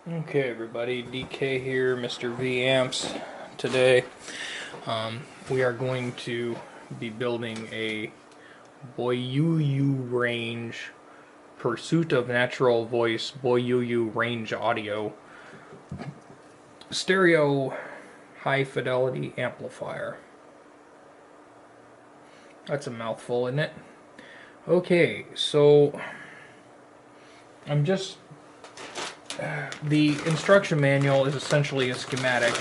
Okay everybody, DK here, Mr. V Amps. Today we are going to be building a Boyuurange Pursuit of Natural Voice Boyuurange Audio Stereo High Fidelity Amplifier. That's a mouthful, isn't it? Okay, so the instruction manual is essentially a schematic,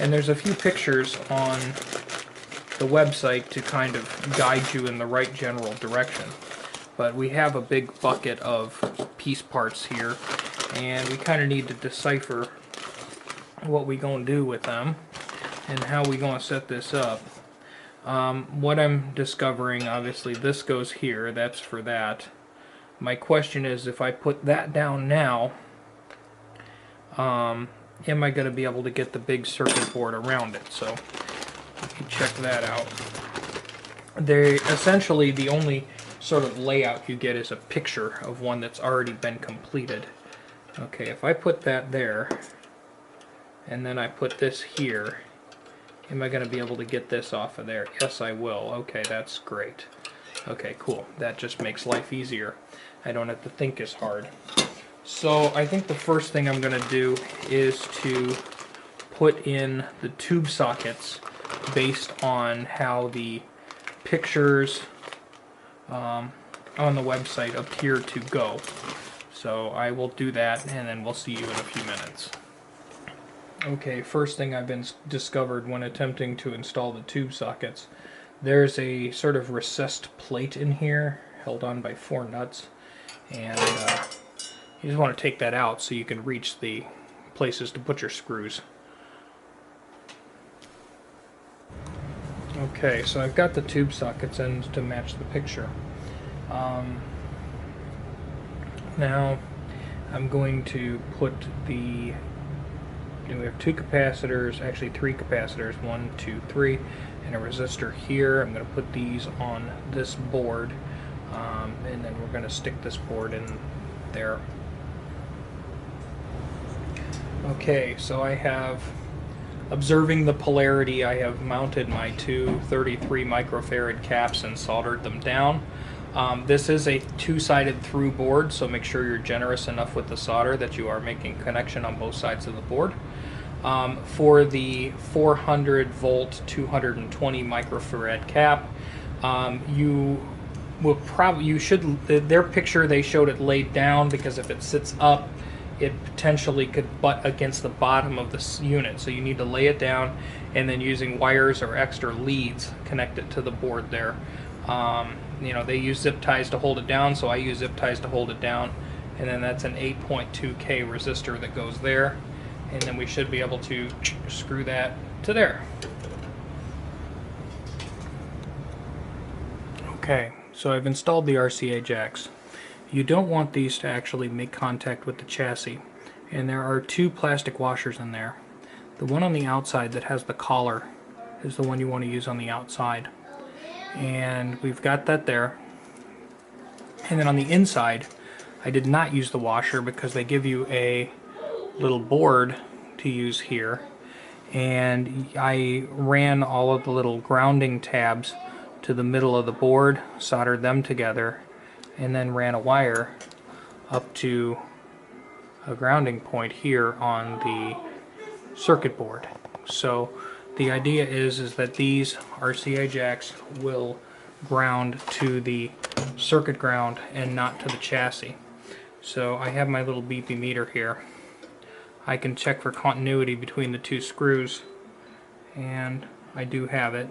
and there's a few pictures on the website to kind of guide you in the right general direction. But we have a big bucket of piece parts here, and we kind of need to decipher what we gonna do with them and how we gonna set this up. What I'm discovering, obviously this goes here, that's for that. My question is, if I put that down now, am I going to be able to get the big circuit board around it? So let me check that out. Essentially the only sort of layout you get is a picture of one that's already been completed. Okay, if I put that there and then I put this here, am I going to be able to get this off of there? Yes, I will. Okay, that's great. Okay, cool. That just makes life easier. I don't have to think as hard. So I think the first thing I'm going to do is to put in the tube sockets based on how the pictures on the website appear to go. So I will do that, and then we'll see you in a few minutes. Okay, first thing I've been discovered when attempting to install the tube sockets, there's a sort of recessed plate in here held on by 4 nuts, and you just want to take that out so you can reach the places to put your screws. Okay, so I've got the tube sockets in to match the picture. Now I'm going to put we have 2 capacitors, actually 3 capacitors, 1, 2, 3, and a resistor here. I'm going to put these on this board, and then we're going to stick this board in there. Okay, so I have, observing the polarity, I have mounted my 2 33 microfarad caps and soldered them down. This is a 2-sided through board, so make sure you're generous enough with the solder that you are making connection on both sides of the board. For the 400 volt 220 microfarad cap, their picture they showed it laid down, because if it sits up it potentially could butt against the bottom of this unit, so you need to lay it down and then using wires or extra leads connect it to the board there. You know, they use zip ties to hold it down, so I use zip ties to hold it down, and then that's an 8.2K resistor that goes there, and then we should be able to screw that to there. Okay, so I've installed the RCA jacks. You don't want these to actually make contact with the chassis, and there are 2 plastic washers in there. The one on the outside that has the collar is the one you want to use on the outside, and we've got that there. And then on the inside, I did not use the washer because they give you a little board to use here, and I ran all of the little grounding tabs to the middle of the board, soldered them together, and then ran a wire up to a grounding point here on the circuit board. So the idea is that these RCA jacks will ground to the circuit ground and not to the chassis. So I have my little beepy meter here. I can check for continuity between the 2 screws, and I do have it.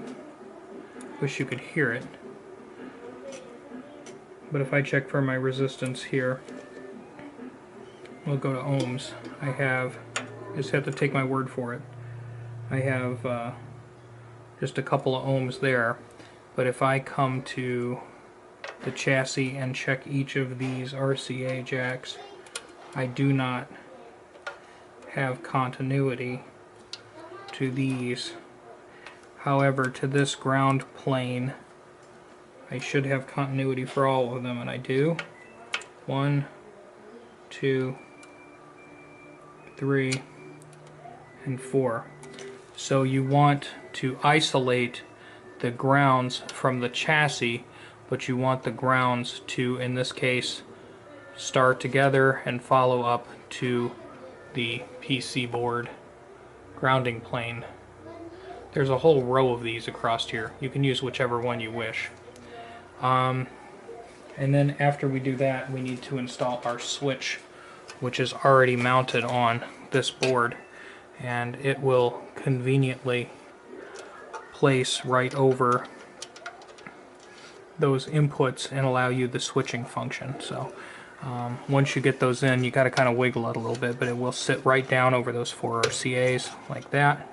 Wish you could hear it. But if I check for my resistance here, we'll go to ohms. Just have to take my word for it. I have just a couple of ohms there. But if I come to the chassis and check each of these RCA jacks, I do not have continuity to these. However, to this ground plane, I should have continuity for all of them, and I do. 1, 2, 3, and 4. So you want to isolate the grounds from the chassis, but you want the grounds to, in this case, start together and follow up to the PC board grounding plane. There's a whole row of these across here. You can use whichever one you wish. And then after we do that, we need to install our switch, which is already mounted on this board, and it will conveniently place right over those inputs and allow you the switching function. So once you get those in, you got to kind of wiggle it a little bit, but it will sit right down over those 4 RCAs like that,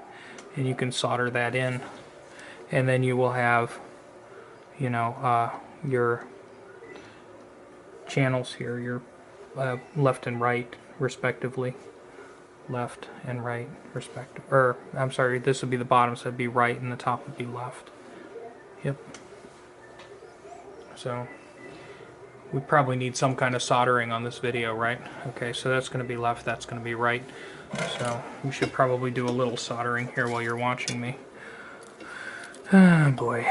and you can solder that in, and then you will have, you know, your channels here, your left and right respectively, left and right respectively, or I'm sorry, this would be the bottom, so it'd be right and the top would be left. Yep. So we probably need some kind of soldering on this video, right? Okay, so that's going to be left, that's going to be right. So we should probably do a little soldering here while you're watching me. Oh boy.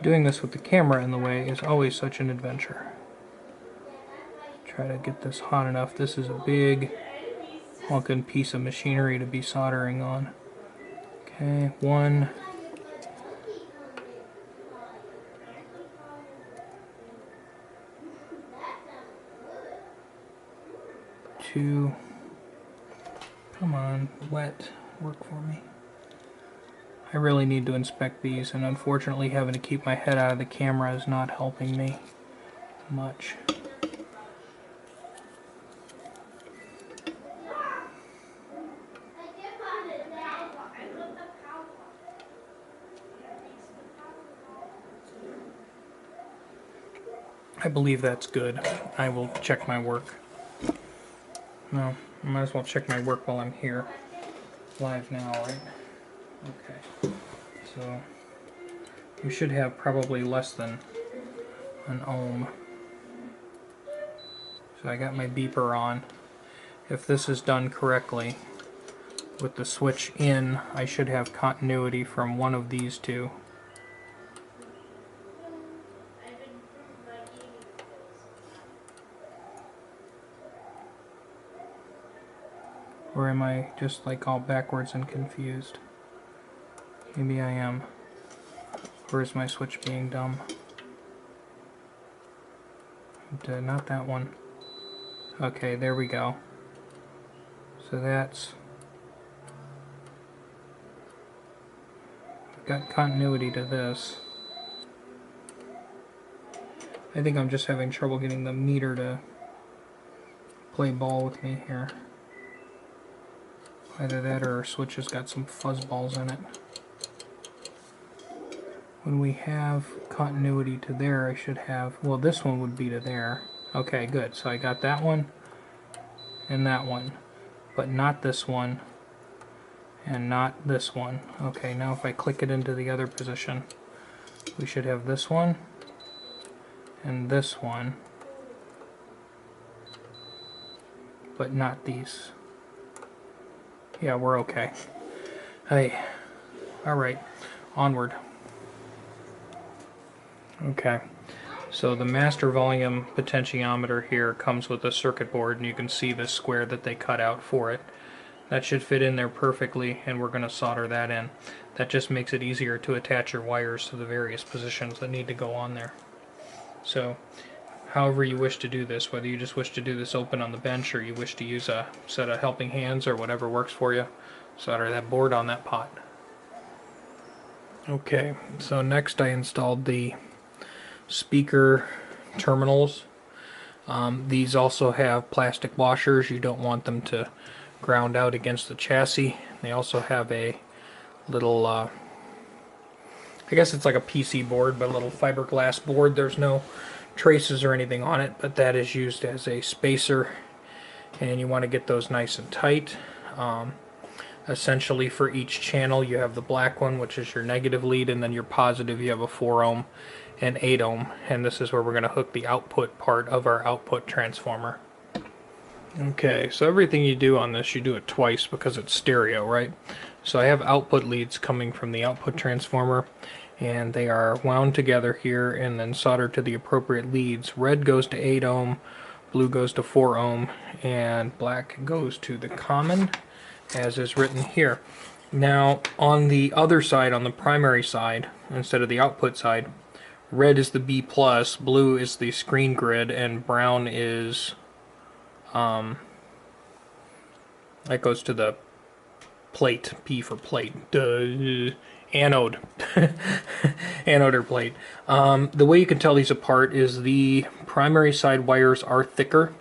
Doing this with the camera in the way is always such an adventure. Try to get this hot enough. This is a big honking piece of machinery to be soldering on. Okay, 1. 2. Come on, wet, work for me. I really need to inspect these, and unfortunately having to keep my head out of the camera is not helping me much. I believe that's good. I will check my work. No, I might as well check my work while I'm here. Live now, right? Okay. So you should have probably less than an ohm. So I got my beeper on. If this is done correctly, with the switch in, I should have continuity from one of these two. Or am I just like all backwards and confused? Maybe I am. Or is my switch being dumb? Not that one. Okay, there we go. So that's... I've got continuity to this. I think I'm just having trouble getting the meter to play ball with me here. Either that or our switch has got some fuzz balls in it. When we have continuity to there, I should have, well, this one would be to there. Okay, good. So I got that one and that one, but not this one and not this one. Okay, now if I click it into the other position, we should have this one and this one, but not these. Yeah, we're okay. Hey, alright, onward. Okay, so the master volume potentiometer here comes with a circuit board, and you can see the square that they cut out for it. That should fit in there perfectly, and we're going to solder that in. That just makes it easier to attach your wires to the various positions that need to go on there. So, however you wish to do this, whether you just wish to do this open on the bench or you wish to use a set of helping hands or whatever works for you, solder that board on that pot. Okay, so next I installed the speaker terminals. These also have plastic washers. You don't want them to ground out against the chassis. They also have a little, I guess it's like a PC board, but a little fiberglass board. There's no traces or anything on it, but that is used as a spacer, and you want to get those nice and tight. essentially for each channel. You have the black one, which is your negative lead, and then your positive, you have a 4 ohm and 8 ohm, and this is where we're going to hook the output part of our output transformer. Okay, so everything you do on this, you do it twice because it's stereo, right? So I have output leads coming from the output transformer, and they are wound together here and then soldered to the appropriate leads. Red goes to 8 ohm, blue goes to 4 ohm, and black goes to the common, as is written here. Now, on the other side, on the primary side, instead of the output side, red is the B+, blue is the screen grid, and brown is that goes to the plate, P for plate, anode, anode or plate. The way you can tell these apart is the primary side wires are thicker,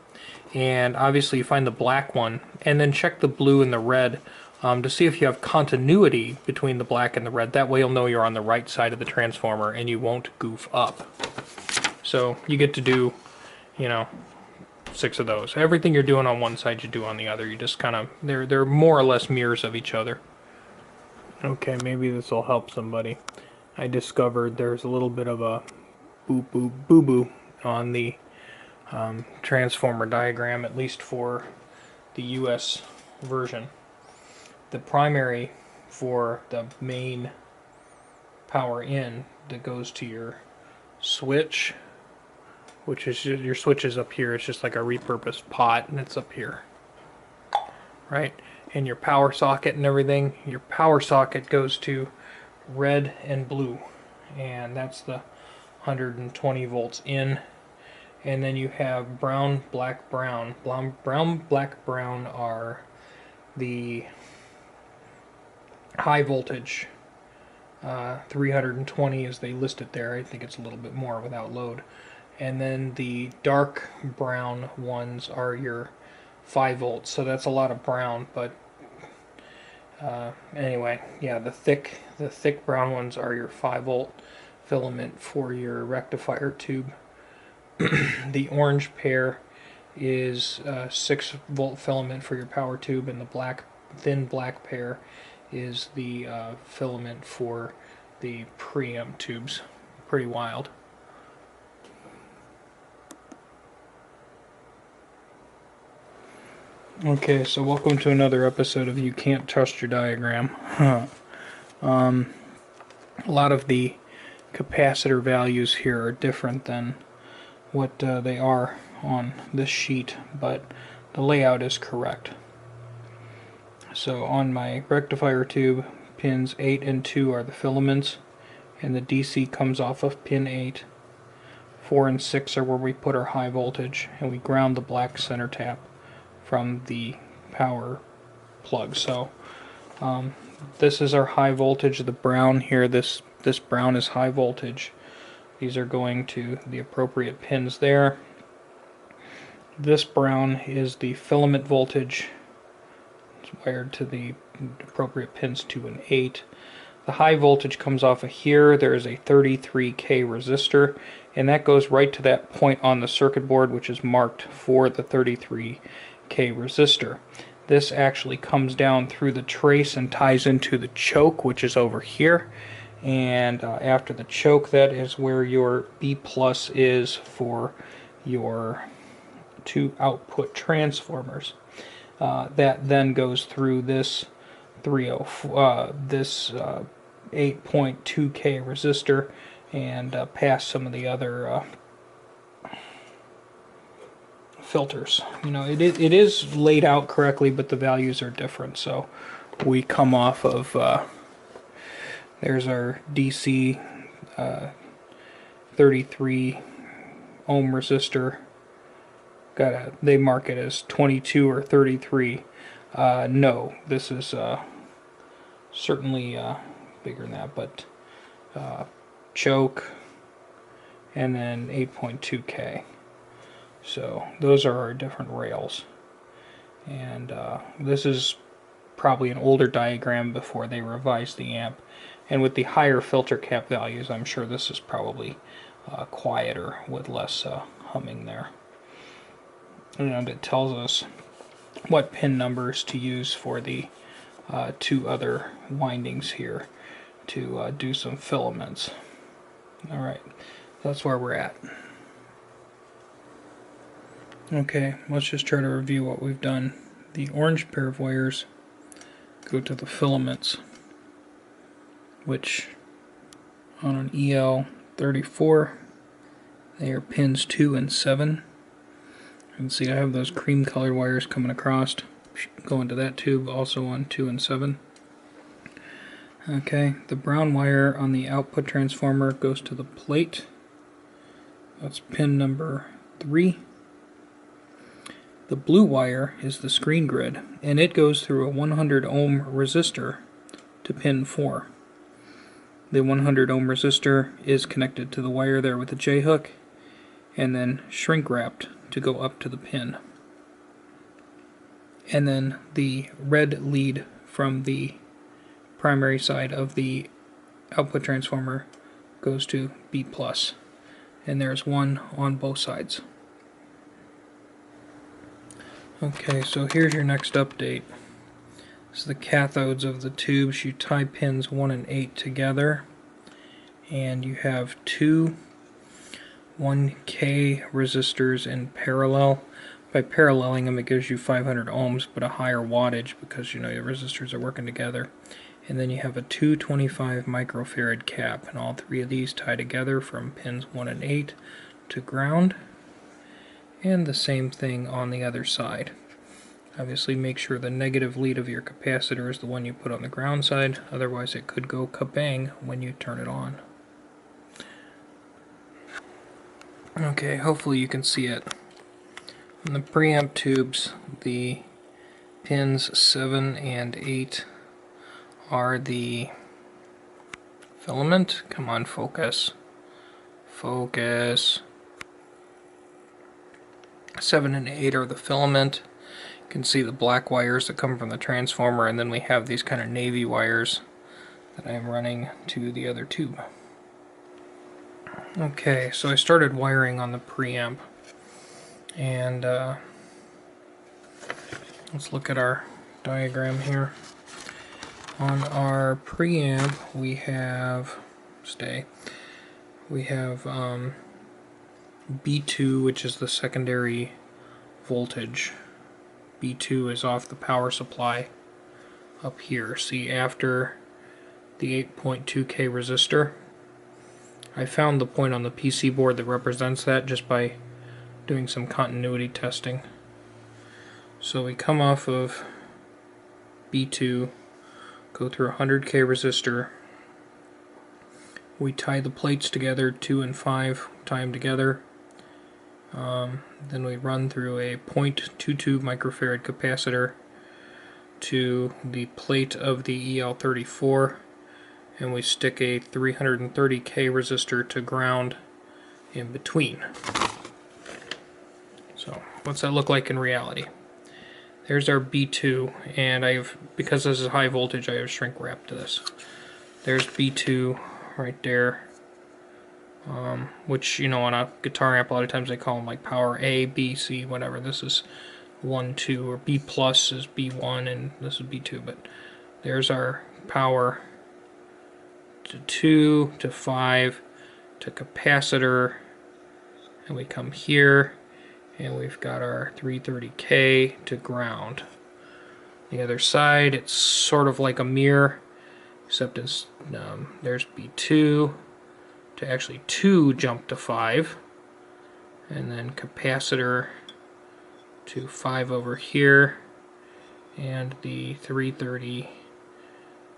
and obviously you find the black one, and then check the blue and the red to see if you have continuity between the black and the red. That way you'll know you're on the right side of the transformer and you won't goof up. So you get to do, you know, 6 of those. Everything you're doing on one side you do on the other. You just kind of, they're more or less mirrors of each other. Okay, maybe this will help somebody. I discovered there's a little bit of a boo-boo on the transformer diagram, at least for the US version. The primary for the main power in that goes to your switch, which is your switch is up here. It's just like a repurposed pot, and it's up here, right? And your power socket and everything, your power socket goes to red and blue, and that's the 120 volts in. And then you have brown, black, brown. Brown, black, brown are the high voltage. 320 as they list it there. I think it's a little bit more without load. And then the dark brown ones are your 5 volts, so that's a lot of brown, but anyway, yeah, the thick brown ones are your 5 volt filament for your rectifier tube. The orange pair is 6 volt filament for your power tube, and the thin black pair is the filament for the preamp tubes. Pretty wild. Okay, so welcome to another episode of You Can't Trust Your Diagram. A lot of the capacitor values here are different than what they are on this sheet, but the layout is correct. So on my rectifier tube, pins 8 and 2 are the filaments, and the DC comes off of pin 8. 4 and 6 are where we put our high voltage, and we ground the black center tap from the power plug. So this is our high voltage. The brown here, this brown is high voltage. These are going to the appropriate pins there. This brown is the filament voltage. It's wired to the appropriate pins 2 and 8. The high voltage comes off of here. There is a 33K resistor, and that goes right to that point on the circuit board which is marked for the 33K resistor. This actually comes down through the trace and ties into the choke, which is over here, and after the choke, that is where your B+ is for your 2 output transformers. That then goes through this 8.2K resistor and past some of the other filters. You know, it is laid out correctly, but the values are different. So we come off of there's our DC 33 ohm resistor. They mark it as 22 or 33. No, this is certainly bigger than that, but choke, and then 8.2K. So those are our different rails, and this is probably an older diagram before they revised the amp, and with the higher filter cap values, I'm sure this is probably quieter with less humming there. And it tells us what pin numbers to use for the two other windings here to do some filaments. Alright, that's where we're at. Okay, let's just try to review what we've done. The orange pair of wires go to the filaments, which on an EL34 they are pins 2 and 7. You can see I have those cream colored wires coming across, going to that tube, also on 2 and 7. Okay, the brown wire on the output transformer goes to the plate. That's pin number 3. The blue wire is the screen grid, and it goes through a 100 ohm resistor to pin 4. The 100 ohm resistor is connected to the wire there with the J-hook, and then shrink wrapped to go up to the pin. And then the red lead from the primary side of the output transformer goes to B+, and there's one on both sides. Okay, so here's your next update. This is the cathodes of the tubes. You tie pins 1 and 8 together, and you have two 1K resistors in parallel. By paralleling them, it gives you 500 ohms, but a higher wattage because your resistors are working together. And then you have a 225 microfarad cap, and all three of these tie together from pins 1 and 8 to ground. And the same thing on the other side. Obviously make sure the negative lead of your capacitor is the one you put on the ground side, otherwise it could go kabang when you turn it on. Okay, hopefully you can see it. On the preamp tubes, the pins 7 and 8 are the filament. Come on, focus. Focus. 7 and 8 are the filament. You can see the black wires that come from the transformer, and then we have these kind of navy wires that I'm running to the other tube. Okay, so I started wiring on the preamp, and let's look at our diagram here. On our preamp we have B2, which is the secondary voltage. B2 is off the power supply up here. See, after the 8.2K resistor. I found the point on the PC board that represents that just by doing some continuity testing. So we come off of B2, go through a 100K resistor. We tie the plates together, 2 and 5, tie them together. Then we run through a 0.22 microfarad capacitor to the plate of the EL34, and we stick a 330K resistor to ground in between. So what's that look like in reality? There's our B2, and because this is high voltage, I have shrink wrap to this. There's B2 right there, which, on a guitar amp, a lot of times they call them like power A, B, C, whatever. This is 1, 2, or B plus is B1, and this is B2, but there's our power to 2, to 5, to capacitor, and we come here, and we've got our 330K to ground. The other side, it's sort of like a mirror, except it's, there's B2, to actually 2 jump to 5, and then capacitor to 5 over here, and the 330K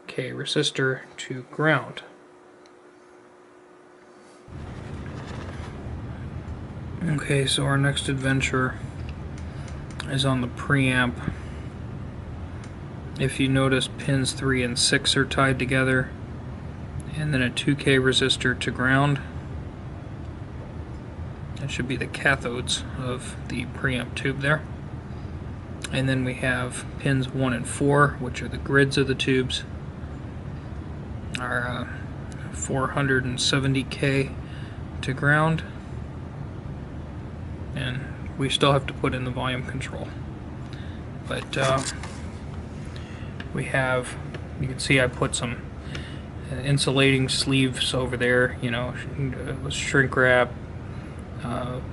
resistor to ground. Okay, so our next adventure is on the preamp. If you notice, pins 3 and 6 are tied together, and then a 2K resistor to ground. That should be the cathodes of the preamp tube there. And then we have pins 1 and 4, which are the grids of the tubes. Our 470K to ground. And we still have to put in the volume control. But We have, you can see I put some insulating sleeves over there, you know, shrink wrap,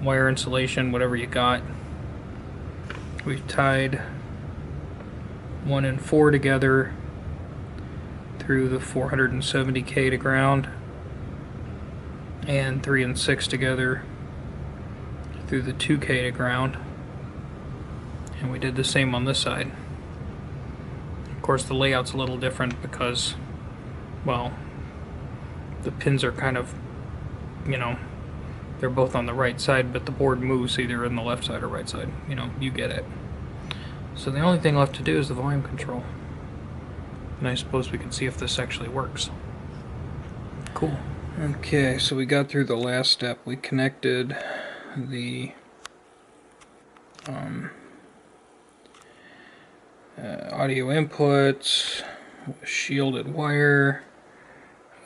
wire insulation, whatever you got. We've tied 1 and 4 together through the 470K to ground, and 3 and 6 together through the 2K to ground. And we did the same on this side. Of course, the layout's a little different because, well, the pins are kind of, you know, they're both on the right side, but the board moves either in the left side or right side. You know, you get it. So the only thing left to do is the volume control. And I suppose we can see if this actually works. Cool. Okay, so we got through the last step. We connected the audio inputs, shielded wire,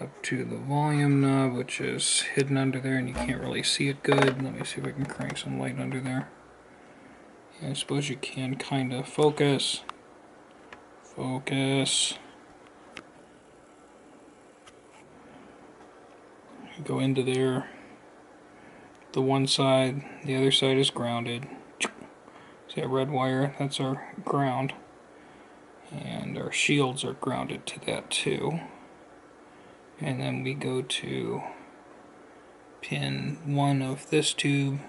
up to the volume knob, which is hidden under there and you can't really see it good. Let me see if I can crank some light under there. Yeah, I suppose you can kind of focus. Focus. Go into there. The one side, the other side is grounded. See that red wire? That's our ground. And our shields are grounded to that too. And then we go to pin 1 of this tube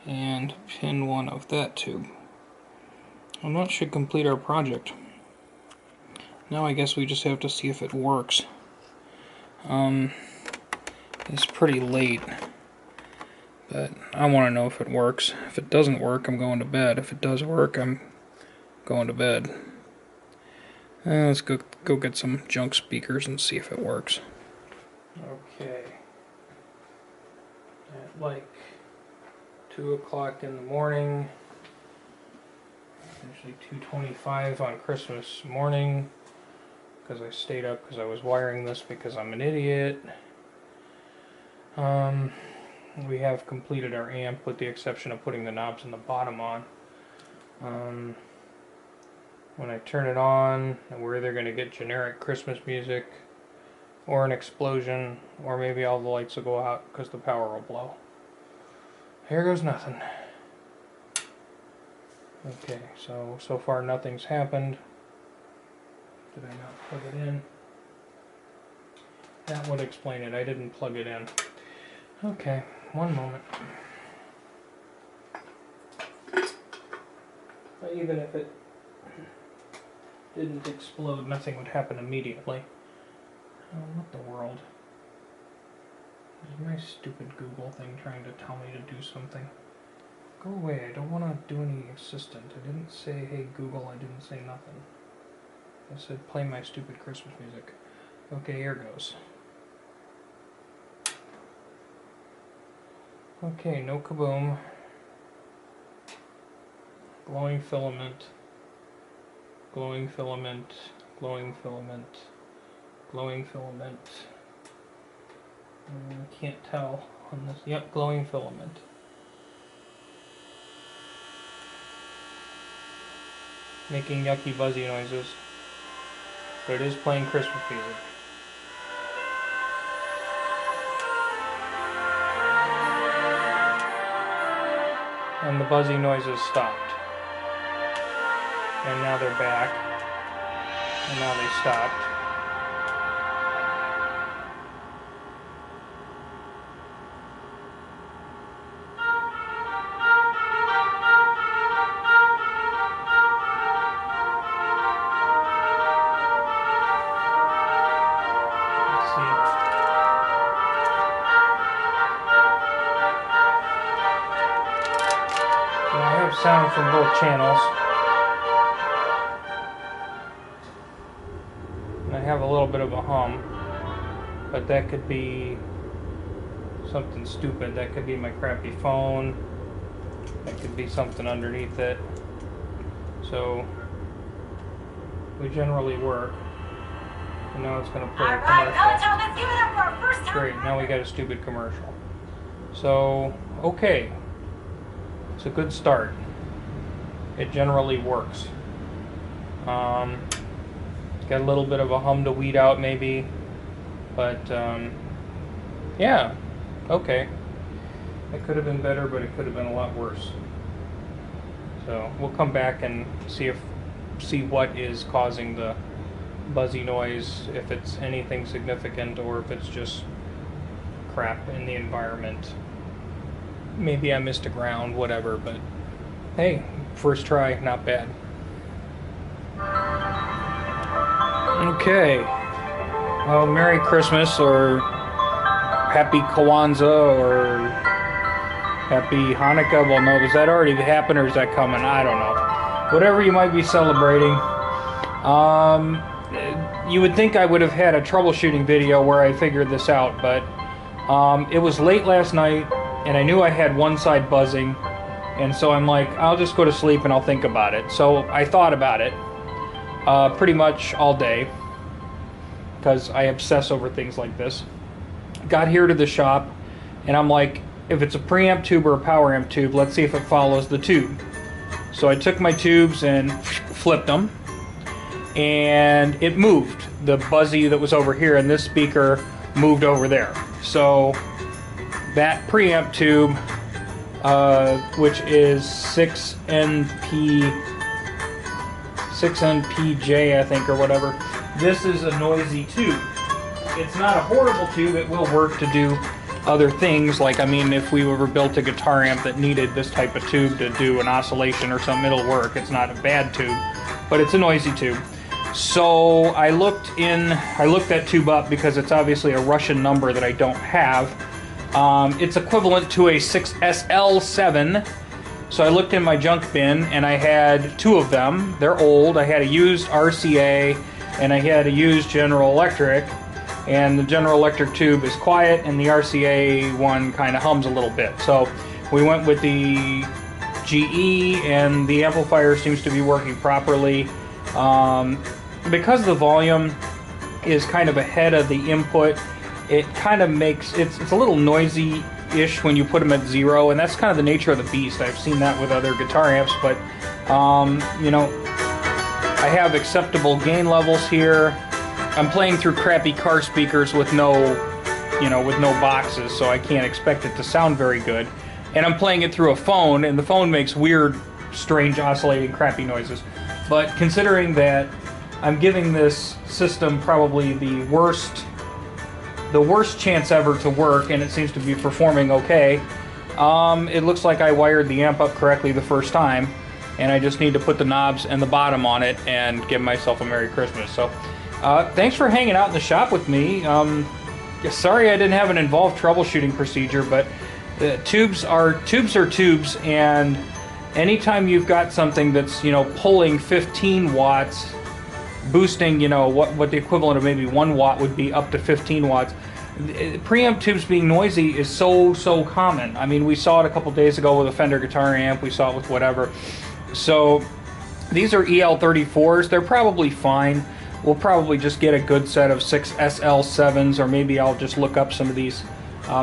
and pin 1 of that tube. And that should complete our project. Now I guess we just have to see if it works. It's pretty late, but I want to know if it works. If it doesn't work, I'm going to bed. If it does work, I'm going to bed. Let's go get some junk speakers and see if it works. Okay. At like 2 o'clock in the morning, actually 2:25 on Christmas morning, because I stayed up because I was wiring this because I'm an idiot. We have completed our amp with the exception of putting the knobs in the bottom on. When I turn it on, we're either going to get generic Christmas music or an explosion, or maybe all the lights will go out because the power will blow. Here goes nothing. Okay, so far nothing's happened. Did I not plug it in? That would explain it. I didn't plug it in. Okay, one moment. But even if it didn't explode, nothing would happen immediately. Oh, what the world? Is my stupid Google thing trying to tell me to do something? Go away, I don't want to do any assistant. I didn't say, hey Google, I didn't say nothing. I said, play my stupid Christmas music. Okay, here goes. Okay, no kaboom. Glowing filament. Glowing filament. Glowing filament. Glowing filament. I can't tell on this. Yep, glowing filament. Making yucky buzzy noises. But it is playing Christmas music. And the buzzy noises stopped. And now they're back. And now they stopped. Let's see. So I have sound from both channels. And I have a little bit of a hum, but that could be something stupid. That could be my crappy phone. That could be something underneath it. So we generally work. And now it's going to play a commercial. Let's give it up for our first time. Great, now we got a stupid commercial. So, okay. It's a good start. It generally works. Got a little bit of a hum to weed out maybe, but yeah, okay. It could have been better, but it could have been a lot worse. So we'll come back and see what is causing the buzzy noise, if it's anything significant or if it's just crap in the environment. Maybe I missed a ground, whatever, but hey, first try, not bad. Okay. Well, Merry Christmas, or Happy Kwanzaa, or Happy Hanukkah. Well, no, does that already happen, or is that coming? I don't know. Whatever you might be celebrating. You would think I would have had a troubleshooting video where I figured this out, but it was late last night, and I knew I had one side buzzing, and so I'm like, I'll just go to sleep and I'll think about it. So I thought about it pretty much all day, because I obsess over things like this. Got here to the shop, and I'm like, if it's a preamp tube or a power amp tube, let's see if it follows the tube. So I took my tubes and flipped them, and it moved. The buzzy that was over here, and this speaker moved over there. So that preamp tube, which is 6NPJ, I think, or whatever. This is a noisy tube. It's not a horrible tube. It will work to do other things. Like, I mean, if we ever built a guitar amp that needed this type of tube to do an oscillation or something, it'll work. It's not a bad tube, but it's a noisy tube. So I looked that tube up because it's obviously a Russian number that I don't have. It's equivalent to a 6SL7. So I looked in my junk bin, and I had two of them. They're old. I had a used RCA, and I had a used General Electric. And the General Electric tube is quiet, and the RCA one kind of hums a little bit. So we went with the GE, and the amplifier seems to be working properly. Because the volume is kind of ahead of the input, it kind of makes it's a little noisy-ish when you put them at 0, and that's kind of the nature of the beast. I've seen that with other guitar amps, but you know, I have acceptable gain levels here. I'm playing through crappy car speakers with no boxes, so I can't expect it to sound very good. And I'm playing it through a phone, and the phone makes weird, strange, oscillating, crappy noises. But considering that I'm giving this system probably the worst chance ever to work, and it seems to be performing okay, it looks like I wired the amp up correctly the first time, and I just need to put the knobs and the bottom on it and give myself a Merry Christmas. So thanks for hanging out in the shop with me. Sorry I didn't have an involved troubleshooting procedure, but tubes are tubes, and anytime you've got something that's, you know, pulling 15 watts, boosting, you know, what the equivalent of maybe 1 watt would be, up to 15 watts. Preamp tubes being noisy is so common. I mean, we saw it a couple days ago with a Fender guitar amp. We saw it with whatever. So these are EL34s. They're probably fine. We'll probably just get a good set of 6SL7s, or maybe I'll just look up some of these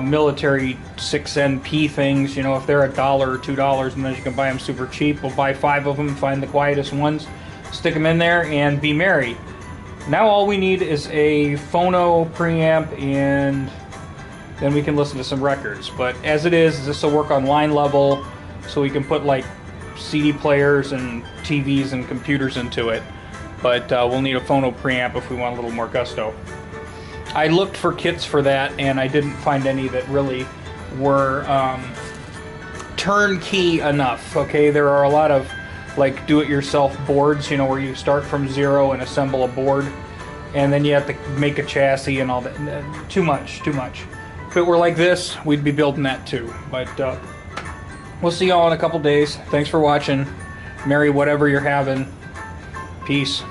military 6NP things. You know, if they're $1 or $2, and then you can buy them super cheap. We'll buy 5 of them, find the quietest ones, stick them in there, and be merry. Now all we need is a phono preamp, and then we can listen to some records. But as it is, this will work on line level, so we can put like CD players and TVs and computers into it. But we'll need a phono preamp if we want a little more gusto. I looked for kits for that, and I didn't find any that really were turnkey enough. Okay, there are a lot of like do-it-yourself boards, you know, where you start from 0 and assemble a board, and then you have to make a chassis and all that. Too much. If it were like this, we'd be building that too. But we'll see y'all in a couple days. Thanks for watching. Merry whatever you're having. Peace.